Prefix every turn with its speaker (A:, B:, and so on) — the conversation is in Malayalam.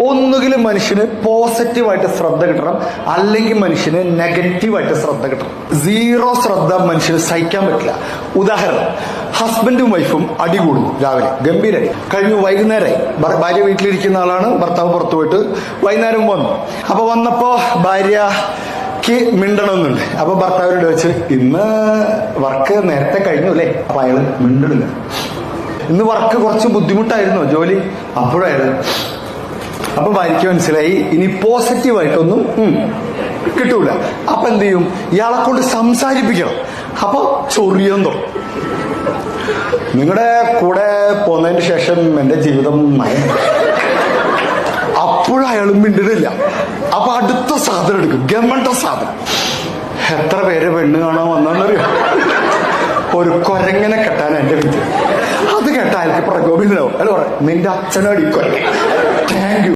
A: ഒന്നുകിൽ മനുഷ്യന് പോസിറ്റീവായിട്ട് ശ്രദ്ധ കിട്ടണം, അല്ലെങ്കിൽ മനുഷ്യന് നെഗറ്റീവായിട്ട് ശ്രദ്ധ കിട്ടണം. സീറോ ശ്രദ്ധ മനുഷ്യന് സഹിക്കാൻ പറ്റില്ല. ഉദാഹരണം, ഹസ്ബൻഡും വൈഫും അടികൂടുന്നു. രാവിലെ ഗംഭീരായി കഴിഞ്ഞു, വൈകുന്നേരമായി. ഭാര്യ വീട്ടിലിരിക്കുന്ന ആളാണ്, ഭർത്താവ് പുറത്തു പോയിട്ട് വൈകുന്നേരം വന്നു. അപ്പൊ വന്നപ്പോ ഭാര്യക്ക് മിണ്ടണമെന്നുണ്ട്. അപ്പൊ ഭർത്താവിനോട് വെച്ച്, ഇന്ന് വർക്ക് നേരത്തെ കഴിഞ്ഞു അല്ലേ? അപ്പൊ അയാള് മിണ്ടണില്ല. ഇന്ന് വർക്ക് കുറച്ച് ബുദ്ധിമുട്ടായിരുന്നോ ജോലി? അപ്പോഴയാള്. അപ്പൊ ഭാര്യയ്ക്ക് മനസ്സിലായി ഇനി പോസിറ്റീവായിട്ടൊന്നും കിട്ടൂല. അപ്പൊ എന്ത് ചെയ്യും? ഇയാളെ കൊണ്ട് സംസാരിപ്പിക്കണം. അപ്പൊ ചൊറിയെന്തോ, നിങ്ങളുടെ കൂടെ പോന്നതിന് ശേഷം എന്റെ ജീവിതം നയം. അപ്പോഴും അയാളും മിണ്ടുന്നില്ല. അപ്പൊ അടുത്ത സാധനം എടുക്കും, ഗമണ്ട സാധനം. എത്ര പേര് പെണ്ണ് കാണാൻ വന്നറിയോ? ഒരു കൊരങ്ങനെ കെട്ടാൻ എന്റെ വീട്ടിൽ. അത് കേട്ടാ അയാൾക്ക് പ്രകോപിതനാവും. അല്ല പറയാം, നിന്റെ അച്ഛനോട് ഈ കൊരങ്ങൻ. Thank you.